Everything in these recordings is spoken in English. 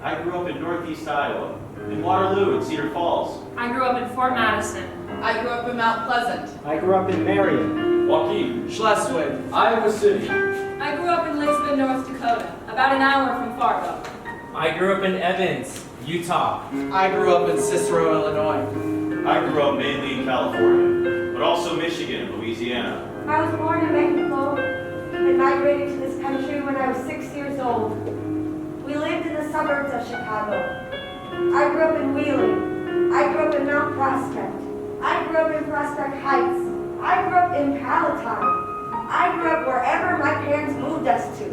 I grew up in Northeast Iowa, in Waterloo and Cedar Falls. I grew up in Fort Madison. I grew up in Mount Pleasant. I grew up in Marion. Joaquin. Schleswig. Iowa City. I grew up in Lisbon, North Dakota, about an hour from Fargo. I grew up in Evans, Utah. I grew up in Cicero, Illinois. I grew up mainly in California, but also Michigan and Louisiana. I was born in Mexico and migrated to this country when I was 6 years old. We lived in the suburbs of Chicago. I grew up in Wheeling. I grew up in Mount Prospect. I grew up in Prospect Heights. I grew up in Palatine. I grew up wherever my parents moved us to.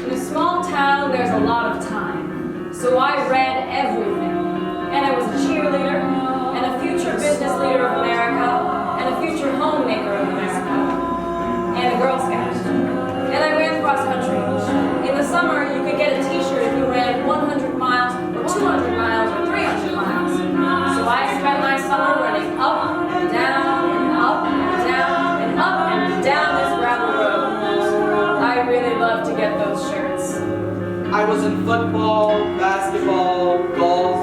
In a small town, there's a lot of time. So I read everything. And I was a cheerleader, and a future business leader of America, and a future homemaker of America, and a Girl Scout. And I ran cross country. In the summer, you could get a t-shirt if you ran 100 miles, or 200 miles, or 300 miles. So I spent my summer running up and down, and up and down, and up and down this gravel road. I really love to get those shirts. I was in football, basketball, golf,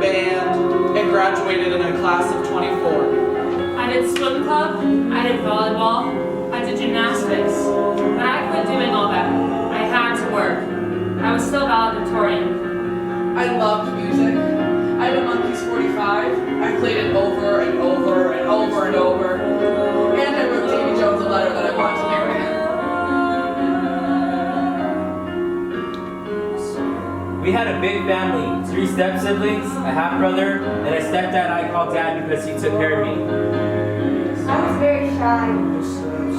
band, and graduated in a class of 24. I did swim club, I did volleyball, I did gymnastics. But I quit doing all that. I had to work. I was still valedictorian. I loved music. I had a Monkeys 45. I played it over and over and over and over. And I wrote Davy Jones a letter that I wanted to marry him. We had a big family, 3 step-siblings, a half-brother, and a stepdad I called Dad because he took care of me. I was very shy.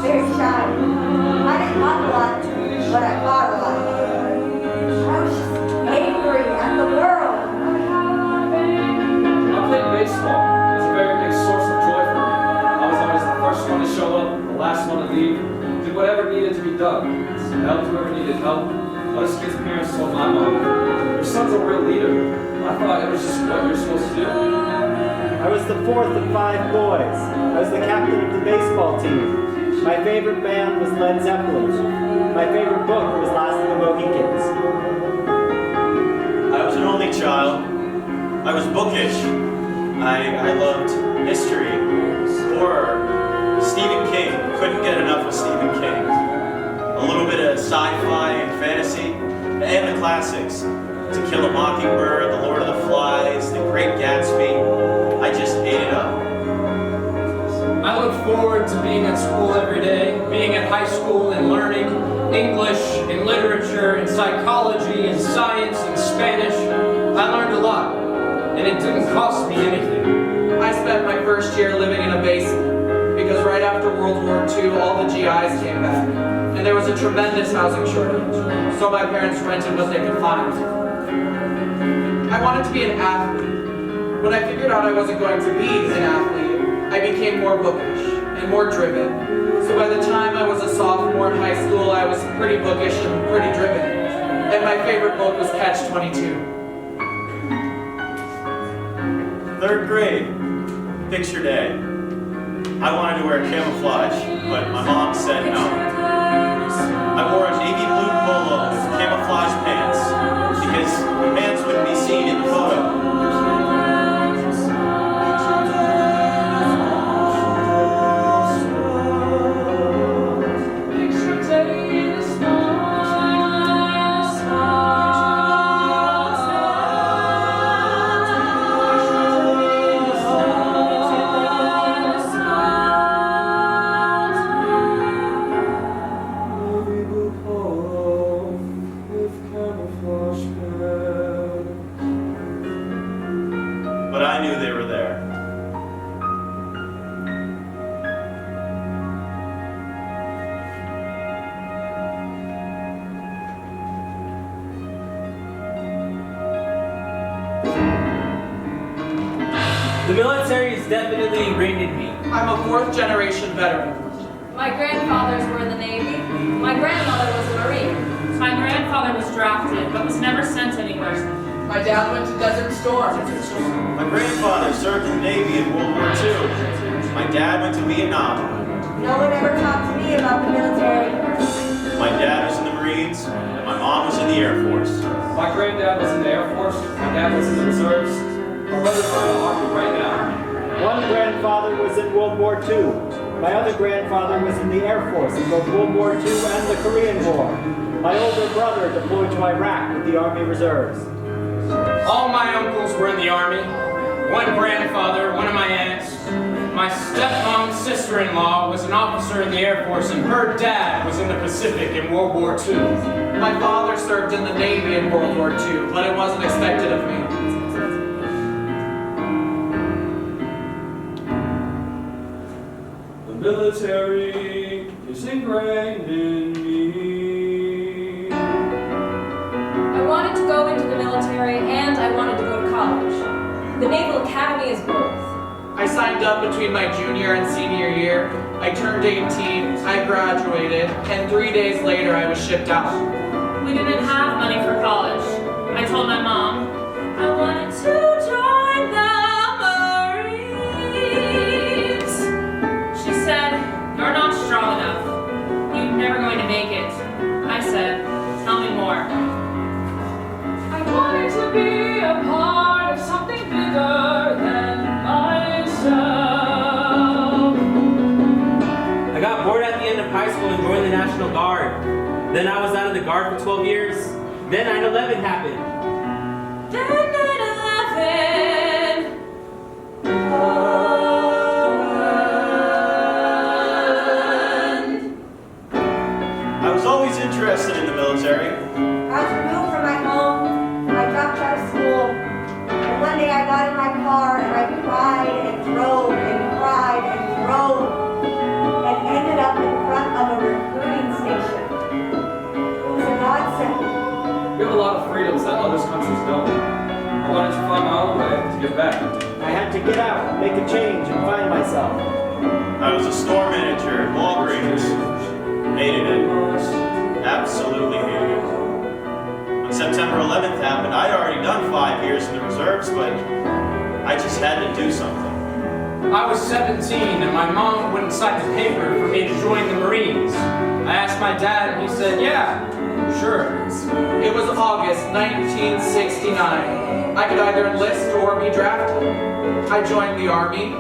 Very shy. I didn't talk a lot, but I thought a lot. I was just angry at the world. I played baseball. It was a very big source of joy for me. I was always the first one to show up, the last one to leave. Did whatever needed to be done. Helped whoever needed help. Us kids' parents told my mom, your son's a real leader. I thought it was just what you're supposed to do. I was the 4th of 5 boys. I was the captain of the baseball team. My favorite band was Led Zeppelin. My favorite book was Last of the Mohicans. I was an only child. I was bookish. I loved history, horror, Stephen King. Couldn't get enough of Stephen King. A little bit of sci-fi and fantasy, and the classics. To Kill a Mockingbird, The Lord of the Flies, The Great Gatsby. I just ate it up. I look forward to being at school every day, being at high school and learning English and literature and psychology and science and Spanish. I learned a lot, and it didn't cost me anything. I spent my first year living in a basement because right after World War II, all the GIs came back, and there was a tremendous housing shortage, so my parents rented what they could find. I wanted to be an athlete. When I figured out I wasn't going to be an athlete, I became more bookish and more driven. So by the time I was a sophomore in high school, I was pretty bookish and pretty driven. And my favorite book was Catch-22. 3rd grade, picture day. I wanted to wear camouflage, but my mom said no. I wore a navy blue polo with camouflage pants because the pants wouldn't be seen in the photo. But I knew they were there. The military is definitely ingrained in me. I'm a 4th generation veteran. My grandfathers were in the Navy. My grandmother was a Marine. My grandfather was drafted, but was never sent anywhere. My dad went to Desert Storm. My grandfather served in the Navy in World War II. My dad went to Vietnam. No one ever talked to me about the military. My dad was in the Marines, and my mom was in the Air Force. My granddad was in the Air Force, my dad was in the reserves. My brother's in the Army right now. One grandfather was in World War II. My other grandfather was in the Air Force in both World War II and the Korean War. My older brother deployed to Iraq with the Army Reserves. All my uncles were in the Army. One grandfather, one of my aunts. My stepmom's sister-in-law was an officer in the Air Force, and her dad was in the Pacific in World War II. My father served in the Navy in World War II, but it wasn't expected of me. The military is ingrained in me. I wanted to go into the military and I wanted to go to college. The Naval Academy is both. I signed up between my junior and senior year. I turned 18, I graduated, and 3 days later I was shipped out. We didn't have money for college. I told my mom I wanted to join the Marines. She said, "You're not strong enough. You're never going to make it." I said, "Tell me more." I wanted to be a part of something bigger than myself. I got bored at the end of high school and joined the National Guard. Then I was out of the Guard for 12 years. Then 9/11 happened. Then 9/11. I was always interested in the military. I was removed from my home. I dropped out of school. And one day I got in my car and I cried and drove and cried and drove and ended up in front of a recruiting station. It was a godsend. We have a lot of freedoms that other countries don't. I wanted to find my own way to get back. I had to get out, make a change, and find myself. I was a store manager at Walgreens. Hated it. Absolutely hated it. When September 11th happened, I'd already done 5 years in the reserves, but I just had to do something. I was 17 and my mom wouldn't sign the paper for me to join the Marines. I asked my dad and he said, "Yeah, sure." It was August 1969. I could either enlist or be drafted. I joined the Army.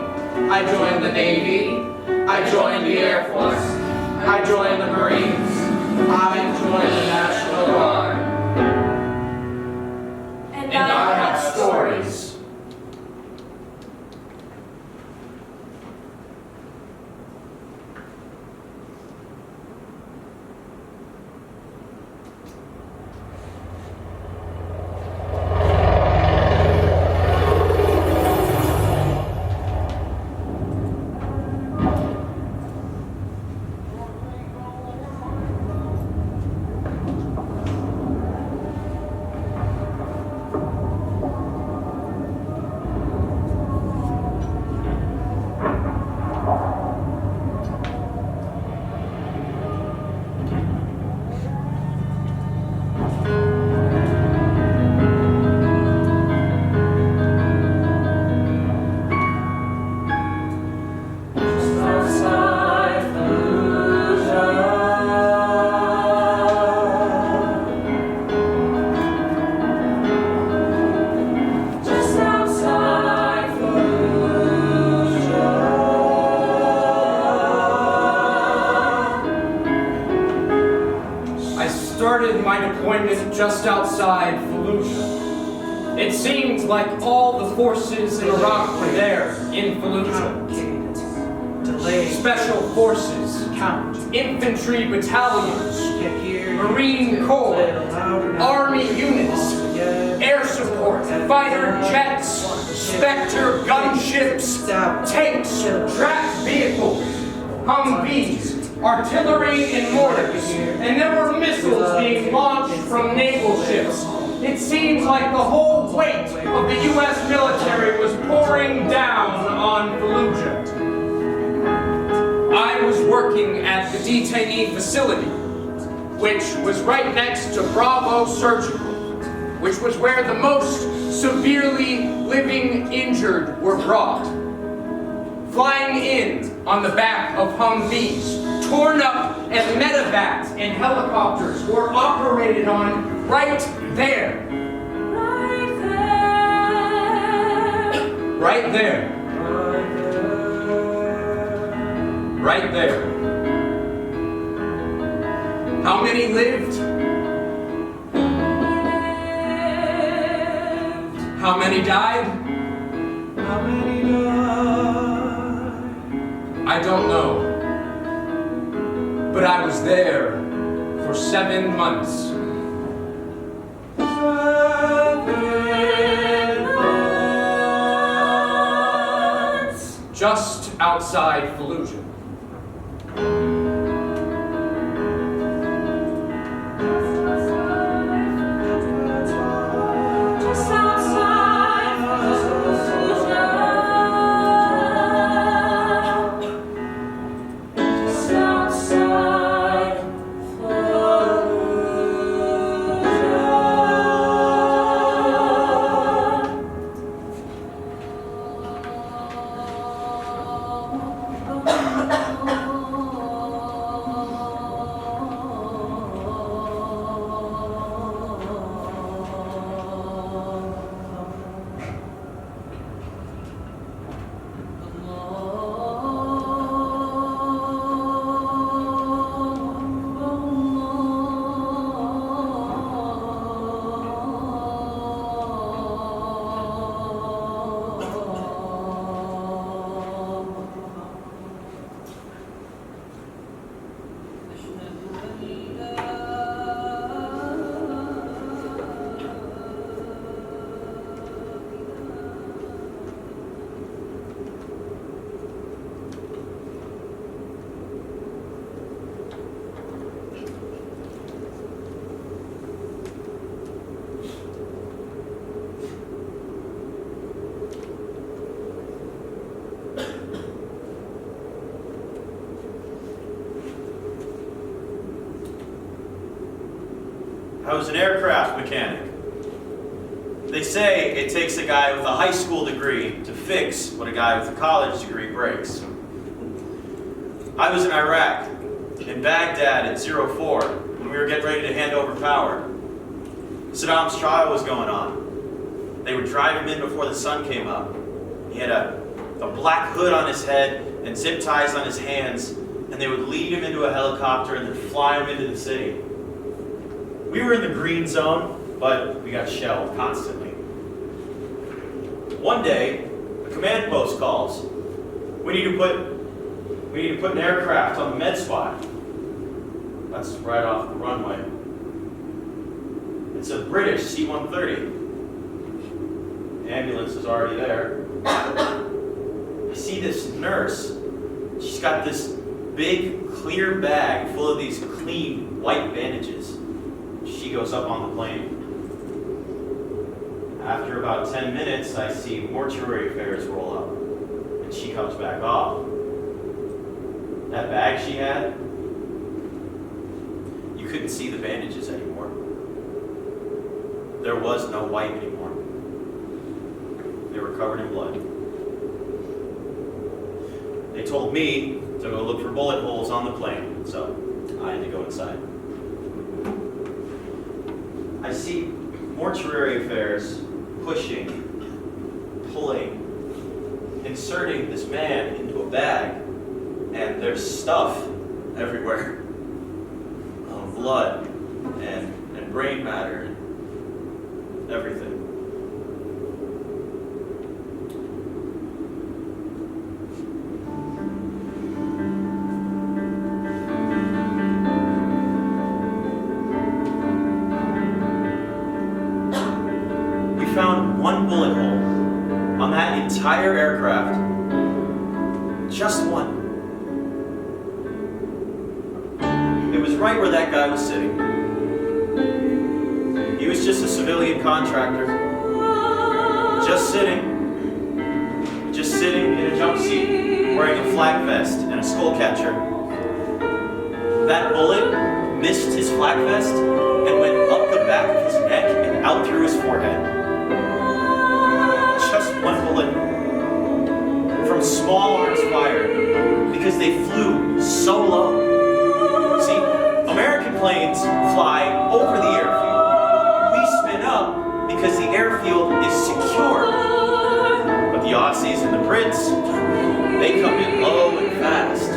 I joined the Navy. I joined the Air Force. I joined the Marines. I joined the National Guard. And I have stories. Just outside Fallujah. It seemed like all the forces in Iraq were there in Fallujah. Special forces, infantry battalions, Marine Corps, Army units, air support, fighter jets, Spectre gunships, tanks, tracked vehicles, Humvees, artillery and mortars, and there were missiles being launched from naval ships. It seems like the whole weight of the U.S. military was pouring down on Fallujah. I was working at the detainee facility, which was right next to Bravo Surgical, which was where the most severely living injured were brought. Flying in on the back of Humvees, torn up and medevaced in helicopters were operated on right there. Right there. Right there. How many lived? How many died? How many died? I don't know. But I was there for 7 months. 7 months. Just outside Fallujah. Just outside Fallujah. Just outside I was an aircraft mechanic. They say it takes a guy with a high school degree to fix what a guy with a college degree breaks. I was in Iraq, in Baghdad at 04, when we were getting ready to hand over power. Saddam's trial was going on. They would drive him in before the sun came up. He had a black hood on his head and zip ties on his hands, and they would lead him into a helicopter and then fly him into the city. We were in the green zone, but we got shelled constantly. One day, a command post calls. We need to put an aircraft on the med spot. That's right off the runway. It's a British C-130. The ambulance is already there. I see this nurse. She's got this big, clear bag full of these clean, white bandages. She goes up on the plane. After about 10 minutes, I see mortuary fares roll up, and she comes back off. That bag she had, you couldn't see the bandages anymore. There was no white anymore. They were covered in blood. They told me to go look for bullet holes on the plane, so I had to go inside. I see mortuary affairs pushing, pulling, inserting this man into a bag, and there's stuff everywhere. Blood and brain matter and everything. Found one bullet hole on that entire aircraft. Just one. It was right where that guy was sitting. He was just a civilian contractor. Just sitting in a jump seat, wearing a flak vest and a skull catcher. That bullet missed his flak vest and went up the back of his neck and out through his forehead. Just one bullet from small arms fired, because because they flew so low. See, American planes fly over the airfield. We spin up because the airfield is secure. But the Aussies and the Brits, they come in low and fast.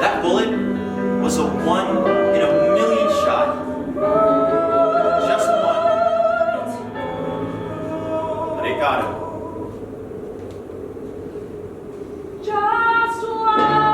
That bullet was a 1 in a million shot. Just one. But it got him. Just one.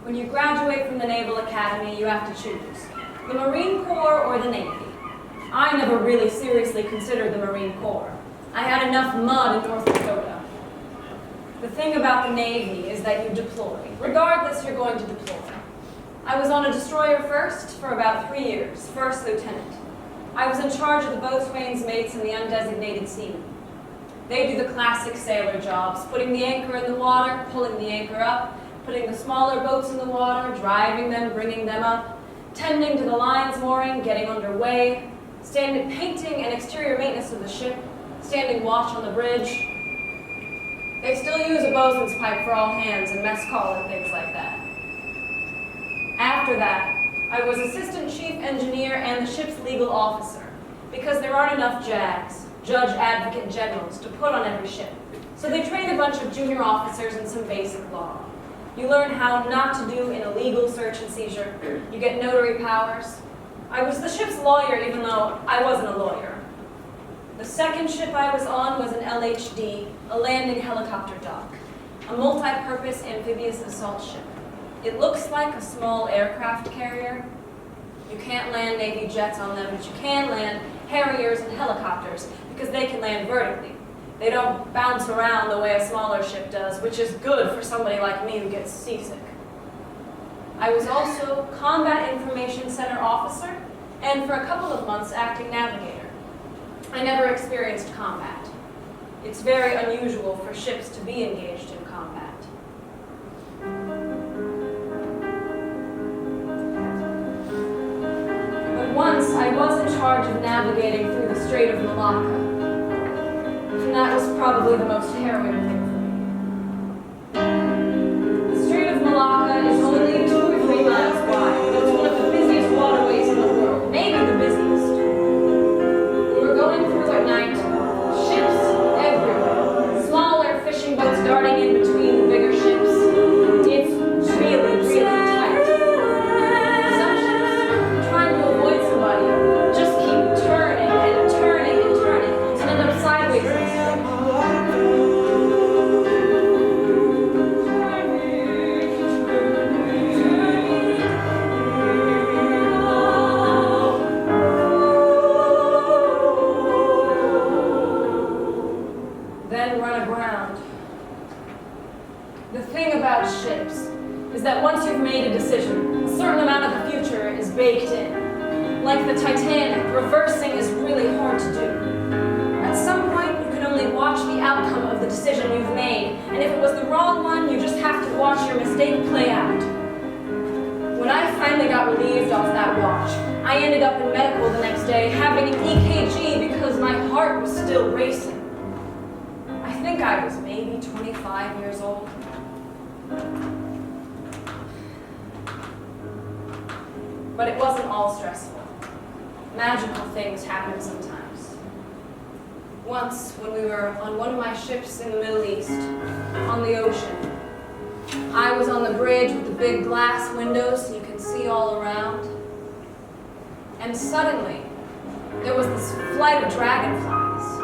When you graduate from the Naval Academy, you have to choose the Marine Corps or the Navy. I never really seriously considered the Marine Corps. I had enough mud in North Dakota. The thing about the Navy is that you deploy. Regardless, you're going to deploy. I was on a destroyer first for about 3 years, first lieutenant. I was in charge of the boatswain's mates and the undesignated seamen. They do the classic sailor jobs, putting the anchor in the water, pulling the anchor up, putting the smaller boats in the water, driving them, bringing them up, tending to the lines mooring, getting underway, painting and exterior maintenance of the ship, standing watch on the bridge. They still use a bosun's pipe for all hands and mess call and things like that. After that, I was assistant chief engineer and the ship's legal officer, because there aren't enough JAGs, judge advocate generals, to put on every ship. So they train a bunch of junior officers in some basic law. You learn how not to do an illegal search and seizure. You get notary powers. I was the ship's lawyer even though I wasn't a lawyer. The second ship I was on was an LHD, a landing helicopter dock, a multi-purpose amphibious assault ship. It looks like a small aircraft carrier. You can't land Navy jets on them, but you can land Harriers and helicopters because they can land vertically. They don't bounce around the way a smaller ship does, which is good for somebody like me who gets seasick. I was also Combat Information Center officer, and for a couple of months, acting navigator. I never experienced combat. It's very unusual for ships to be engaged in combat. But once I was in charge of navigating through the Strait of Malacca. And that was probably the most harrowing thing for me. The Strait of Malacca is only 2 or 3 miles wide. It's one of the busiest waterways in the world, maybe the busiest. We were going through at night, ships everywhere, smaller fishing boats darting in between the bigger ships. It's really, really tight. Some ships, trying to avoid somebody, just keep turning and turning and turning and end up sideways. is that once you've made a decision, a certain amount of the future is baked in. Like the Titanic, reversing is really hard to do. At some point, you can only watch the outcome of the decision you've made, and if it was the wrong one, you just have to watch your mistake play out. When I finally got relieved off that watch, I ended up in medical the next day having an EKG because my heart was still racing. I think I was maybe 25 years old. But it wasn't all stressful. Magical things happen sometimes. Once, when we were on one of my ships in the Middle East, on the ocean, I was on the bridge with the big glass windows so you can see all around. And suddenly, there was this flight of dragonflies.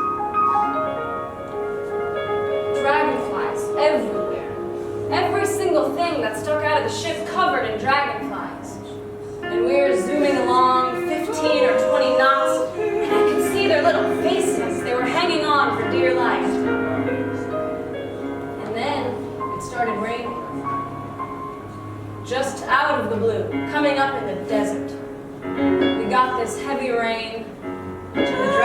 Dragonflies everywhere. Every single thing that stuck out of the ship covered in dragonflies. And we were zooming along 15 or 20 knots, and I could see their little faces. They were hanging on for dear life. And then it started raining. Just out of the blue, coming up in the desert. We got this heavy rain, to the